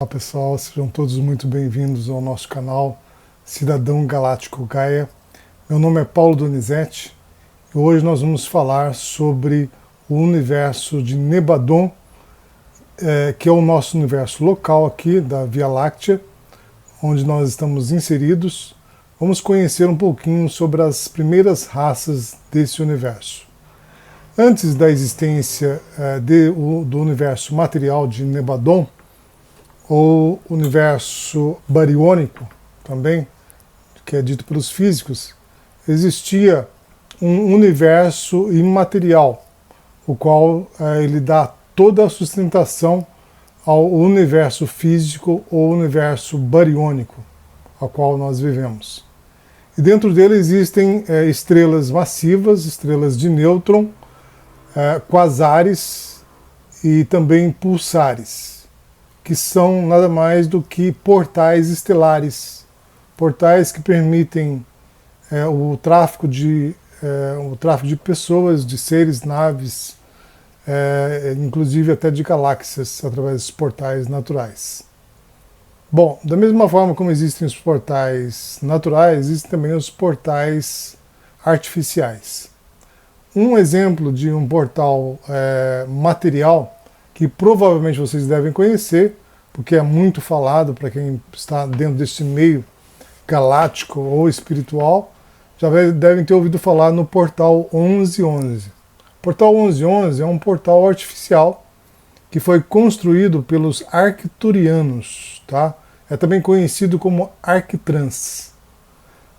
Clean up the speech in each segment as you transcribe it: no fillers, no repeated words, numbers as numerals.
Olá pessoal, sejam todos muito bem-vindos ao nosso canal Cidadão Galáctico Gaia. Meu nome é Paulo Donizete e hoje nós vamos falar sobre o universo de Nebadon, que é o nosso universo local aqui da Via Láctea, onde nós estamos inseridos. Vamos conhecer um pouquinho sobre as primeiras raças desse universo. Antes da existência do universo material de Nebadon, ou universo bariônico também, que é dito pelos físicos, existia um universo imaterial, o qual ele dá toda a sustentação ao universo físico ou universo bariônico, ao qual nós vivemos. E dentro dele existem estrelas massivas, estrelas de nêutron, quasares e também pulsares, que são nada mais do que portais estelares, portais que permitem o tráfico de pessoas, de seres, naves, inclusive até de galáxias, através dos portais naturais. Bom, da mesma forma como existem os portais naturais, existem também os portais artificiais. Um exemplo de um portal material que provavelmente vocês devem conhecer, porque é muito falado para quem está dentro deste meio galáctico ou espiritual, já devem ter ouvido falar no portal 1111. O portal 1111 é um portal artificial que foi construído pelos arcturianos, tá? É também conhecido como Arctrans.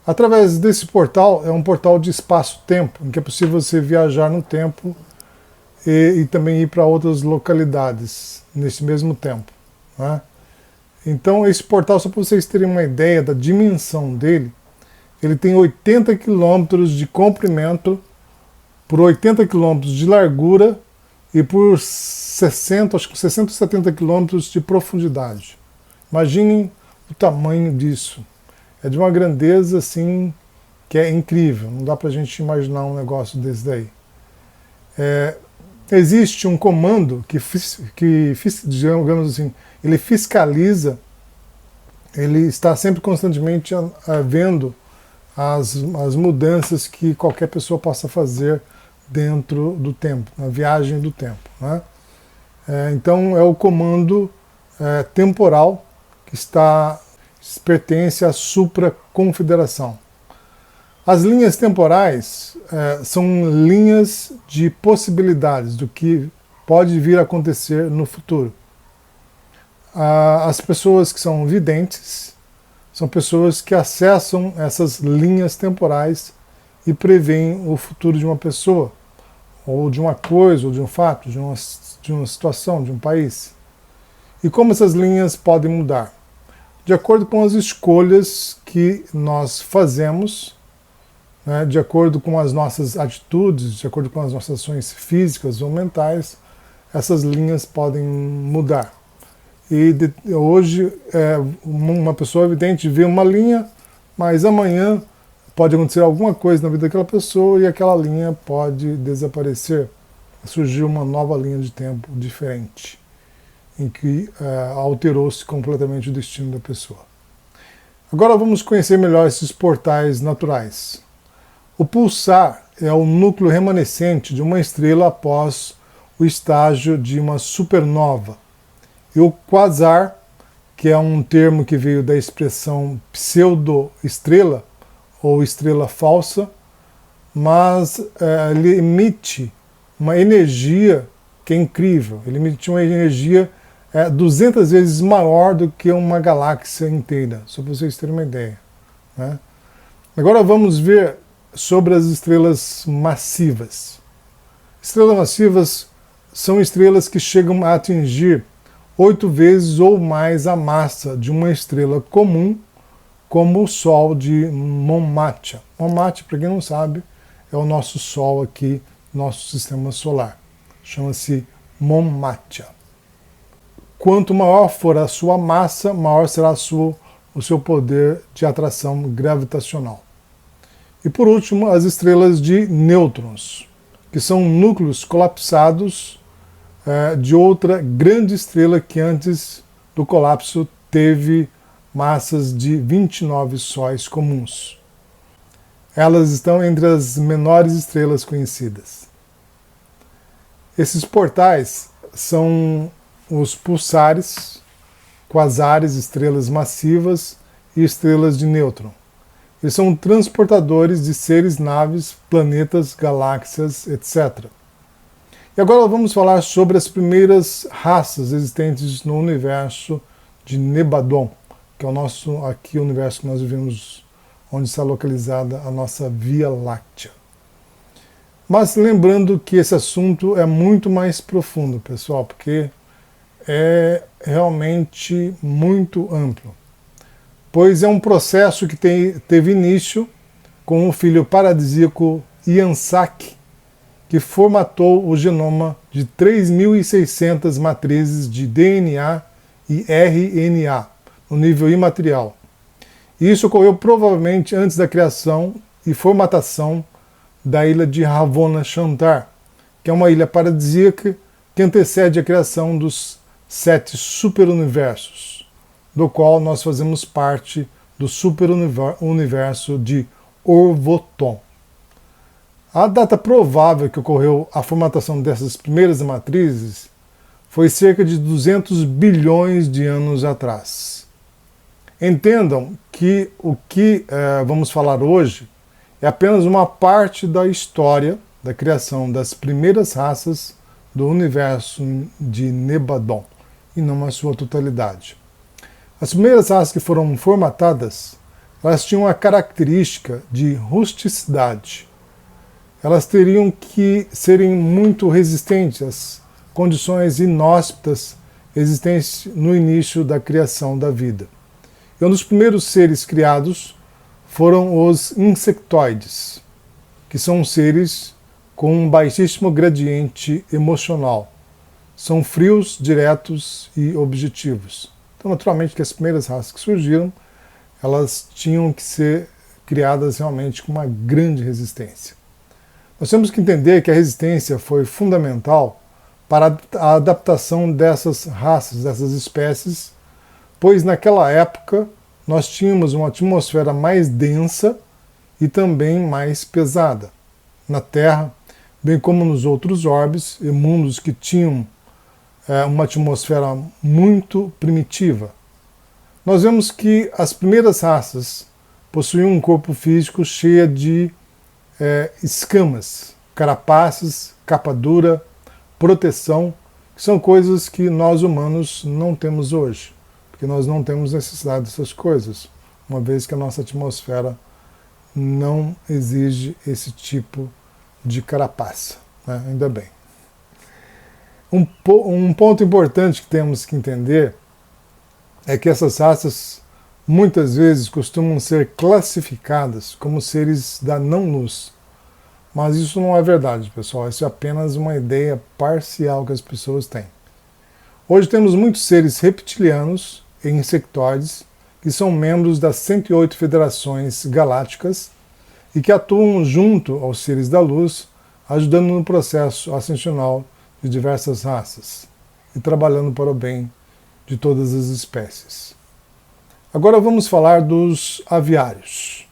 Através desse portal, é um portal de espaço-tempo, em que é possível você viajar no tempo e também ir para outras localidades nesse mesmo tempo, né? Então esse portal, só para vocês terem uma ideia da dimensão dele, ele tem 80 km de comprimento, por 80 km de largura e por 60 ou 70 km de profundidade. Imaginem o tamanho disso. É de uma grandeza assim que é incrível, não dá para a gente imaginar um negócio desse daí. Existe um comando que digamos assim, ele fiscaliza, ele está sempre constantemente vendo as mudanças que qualquer pessoa possa fazer dentro do tempo, na viagem do tempo, né? Então é o comando temporal que pertence à supraconfederação. As linhas temporais são linhas de possibilidades do que pode vir a acontecer no futuro. As pessoas que são videntes são pessoas que acessam essas linhas temporais e preveem o futuro de uma pessoa, ou de uma coisa, ou de um fato, de uma situação, de um país. E como essas linhas podem mudar? De acordo com as escolhas que nós fazemos, né, de acordo com as nossas atitudes, de acordo com as nossas ações físicas ou mentais, essas linhas podem mudar. E hoje, uma pessoa evidente vê uma linha, mas amanhã pode acontecer alguma coisa na vida daquela pessoa e aquela linha pode desaparecer. Surgiu uma nova linha de tempo diferente, em que alterou-se completamente o destino da pessoa. Agora vamos conhecer melhor esses portais naturais. O pulsar é o núcleo remanescente de uma estrela após o estágio de uma supernova. E o quasar, que é um termo que veio da expressão pseudo-estrela ou estrela falsa, mas ele emite uma energia que é incrível. Ele emite uma energia 200 vezes maior do que uma galáxia inteira, só para vocês terem uma ideia, né? Agora vamos ver sobre as estrelas massivas. Estrelas massivas são estrelas que chegam a atingir 8 vezes ou mais a massa de uma estrela comum, como o Sol de Monmatia. Monmatia, para quem não sabe, é o nosso Sol aqui, nosso sistema solar. Chama-se Monmatia. Quanto maior for a sua massa, maior será o seu poder de atração gravitacional. E por último, as estrelas de nêutrons, que são núcleos colapsados de outra grande estrela que antes do colapso teve massas de 29 sóis comuns. Elas estão entre as menores estrelas conhecidas. Esses portais são os pulsares, quasares, estrelas massivas e estrelas de nêutron. Eles são transportadores de seres, naves, planetas, galáxias, etc. E agora vamos falar sobre as primeiras raças existentes no universo de Nebadon, que é o nosso aqui o universo que nós vivemos, onde está localizada a nossa Via Láctea. Mas lembrando que esse assunto é muito mais profundo, pessoal, porque é realmente muito amplo. Pois é um processo que teve início com o filho paradisíaco Iansaki, que formatou o genoma de 3.600 matrizes de DNA e RNA, no nível imaterial. E isso ocorreu provavelmente antes da criação e formatação da ilha de Ravona Shantar, que é uma ilha paradisíaca que antecede a criação dos 7 superuniversos, do qual nós fazemos parte do superuniverso de Orvoton. A data provável que ocorreu a formatação dessas primeiras matrizes foi cerca de 200 bilhões de anos atrás. Entendam que o que vamos falar hoje é apenas uma parte da história da criação das primeiras raças do universo de Nebadon, e não a sua totalidade. As primeiras raças que foram formatadas, elas tinham a característica de rusticidade. Elas teriam que serem muito resistentes às condições inóspitas existentes no início da criação da vida. E um dos primeiros seres criados foram os insectoides, que são seres com um baixíssimo gradiente emocional. São frios, diretos e objetivos. Então, naturalmente, que as primeiras raças que surgiram, elas tinham que ser criadas realmente com uma grande resistência. Nós temos que entender que a resistência foi fundamental para a adaptação dessas raças, dessas espécies, pois naquela época nós tínhamos uma atmosfera mais densa e também mais pesada na Terra, bem como nos outros orbes e mundos que tinham uma atmosfera muito primitiva. Nós vemos que as primeiras raças possuíam um corpo físico cheio de escamas, carapaças, capa dura, proteção, que são coisas que nós humanos não temos hoje, porque nós não temos necessidade dessas coisas, uma vez que a nossa atmosfera não exige esse tipo de carapaça, né? Ainda bem. Um ponto importante que temos que entender é que essas raças muitas vezes costumam ser classificadas como seres da não-luz. Mas isso não é verdade, pessoal. Isso é apenas uma ideia parcial que as pessoas têm. Hoje temos muitos seres reptilianos e insectoides que são membros das 108 federações galácticas e que atuam junto aos seres da luz, ajudando no processo ascensional de diversas raças e trabalhando para o bem de todas as espécies. Agora vamos falar dos aviários,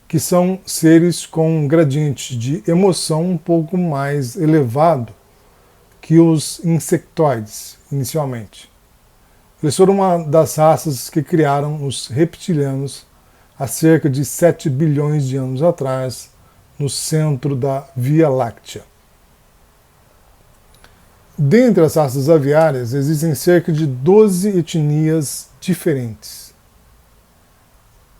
que são seres com um gradiente de emoção um pouco mais elevado que os insectoides, inicialmente. Eles foram uma das raças que criaram os reptilianos há cerca de 7 bilhões de anos atrás, no centro da Via Láctea. Dentre as raças aviárias, existem cerca de 12 etnias diferentes.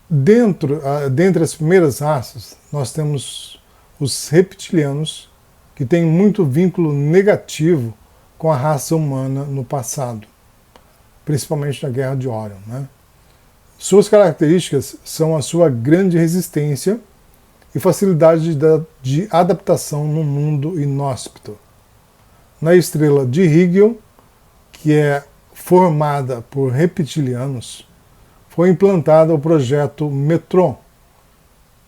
Dentre as primeiras raças, nós temos os reptilianos, que têm muito vínculo negativo com a raça humana no passado, principalmente na Guerra de Orion, né? Suas características são a sua grande resistência e facilidade de adaptação no mundo inóspito. Na estrela de Rigel, que é formada por reptilianos, foi implantado o projeto Metron,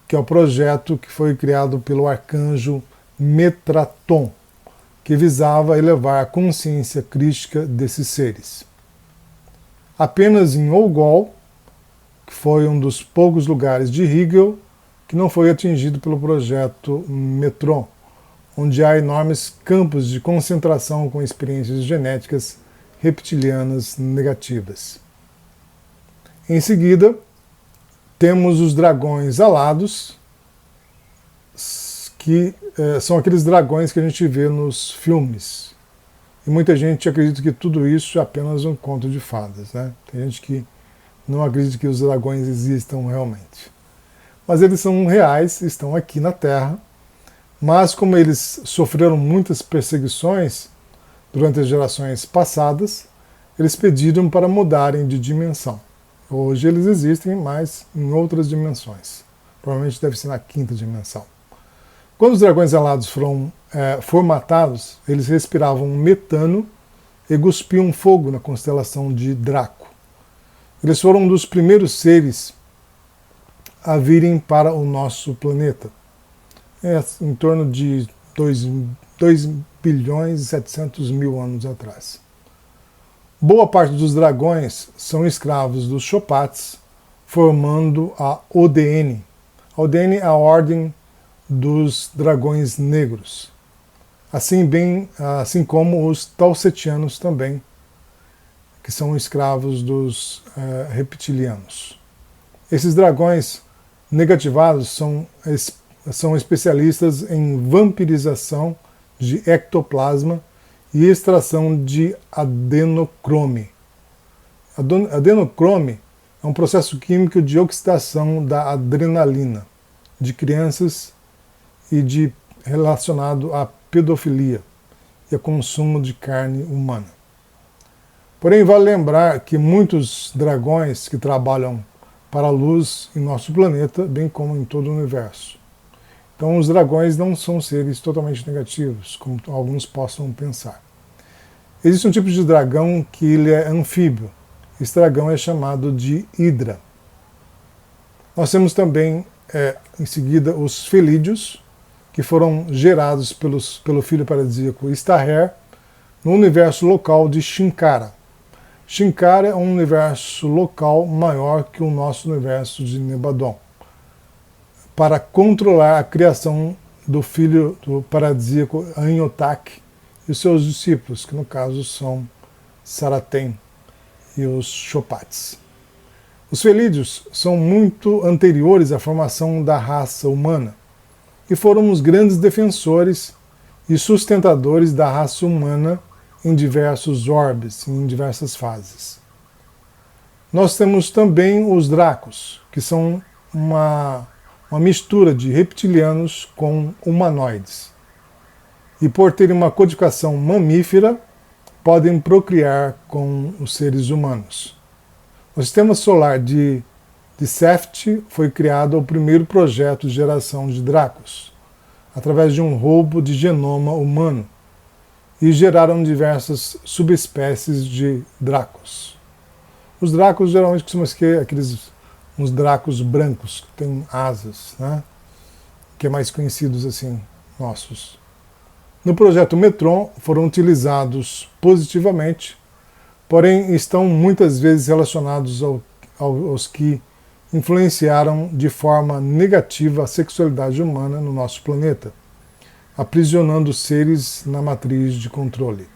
que é o projeto que foi criado pelo arcanjo Metraton, que visava elevar a consciência crística desses seres. apenas em Algol, que foi um dos poucos lugares de Higel que não foi atingido pelo projeto Metron, onde há enormes campos de concentração com experiências genéticas reptilianas negativas. Em seguida, temos os dragões alados, que são aqueles dragões que a gente vê nos filmes. E muita gente acredita que tudo isso é apenas um conto de fadas, né? Tem gente que não acredita que os dragões existam realmente. Mas eles são reais, estão aqui na Terra, mas como eles sofreram muitas perseguições durante as gerações passadas, eles pediram para mudarem de dimensão. Hoje eles existem, mas em outras dimensões. Provavelmente deve ser na quinta dimensão. Quando os dragões alados foram formatados, eles respiravam metano e cuspiam fogo na constelação de Draco. Eles foram um dos primeiros seres a virem para o nosso planeta. Em torno de 2 bilhões e 700 mil anos atrás. Boa parte dos dragões são escravos dos Chopats, formando a ODN. A ODN é a Ordem dos Dragões Negros. Assim como os Talsetianos também, que são escravos dos reptilianos. Esses dragões negativados são especialistas em vampirização de ectoplasma e extração de adenocrome. Adenocrome é um processo químico de oxidação da adrenalina de crianças e relacionado à pedofilia e ao consumo de carne humana. Porém, vale lembrar que muitos dragões que trabalham para a luz em nosso planeta, bem como em todo o universo. Então, os dragões não são seres totalmente negativos, como alguns possam pensar. Existe um tipo de dragão que ele é anfíbio. Esse dragão é chamado de Hidra. Nós temos também, em seguida, os felídeos, que foram gerados pelo filho paradisíaco Starher, no universo local de Shinkara. Shinkara é um universo local maior que o nosso universo de Nebadon, para controlar a criação do filho do paradisíaco Anhotak e os seus discípulos, que no caso são Saraten e os Chopats. Os felídeos são muito anteriores à formação da raça humana e foram os grandes defensores e sustentadores da raça humana em diversos orbes, em diversas fases. Nós temos também os Dracos, que são uma mistura de reptilianos com humanoides. E por terem uma codificação mamífera, podem procriar com os seres humanos. No sistema solar de Seft foi criado o primeiro projeto de geração de Dracos, através de um roubo de genoma humano, e geraram diversas subespécies de Dracos. Os Dracos geralmente costumam ser uns Dracos brancos, que têm asas, né? Que é mais conhecidos assim, nossos. No projeto Metron foram utilizados positivamente, porém estão muitas vezes relacionados aos que influenciaram de forma negativa a sexualidade humana no nosso planeta, aprisionando seres na matriz de controle.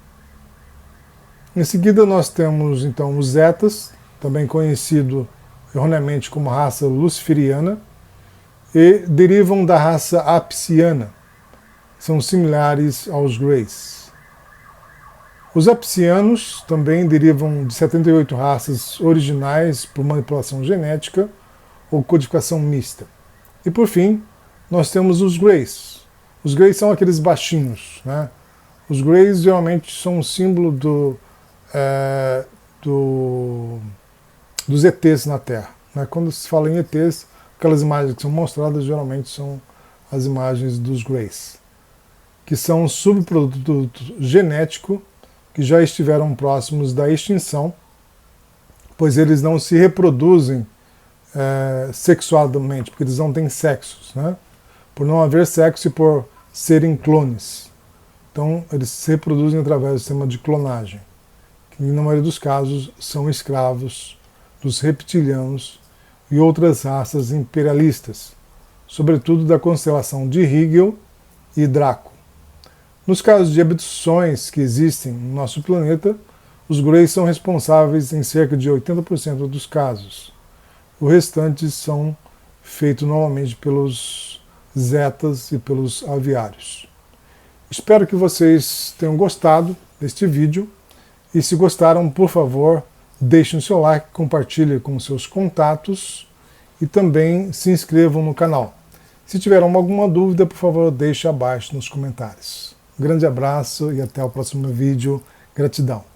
Em seguida nós temos então os Zetas, também conhecido erroneamente como raça luciferiana, e derivam da raça Apsiana, são similares aos Greys. Os Apsianos também derivam de 78 raças originais por manipulação genética ou codificação mista. E por fim, nós temos os Greys. Os Greys são aqueles baixinhos, né? Os Greys geralmente são um símbolo dos ETs na Terra, né? Quando se fala em ETs, aquelas imagens que são mostradas geralmente são as imagens dos Greys, que são um subproduto genético que já estiveram próximos da extinção, pois eles não se reproduzem sexualmente, porque eles não têm sexos, né? Por não haver sexo e por serem clones. Então, eles se reproduzem através do sistema de clonagem, e na maioria dos casos são escravos dos reptilianos e outras raças imperialistas, sobretudo da constelação de Rigel e Draco. Nos casos de abduções que existem no nosso planeta, os Greys são responsáveis em cerca de 80% dos casos. O restante são feitos normalmente pelos Zetas e pelos aviários. Espero que vocês tenham gostado deste vídeo e se gostaram, por favor, deixem o seu like, compartilhem com seus contatos e também se inscrevam no canal. Se tiveram alguma dúvida, por favor, deixe abaixo nos comentários. Um grande abraço e até o próximo vídeo. Gratidão.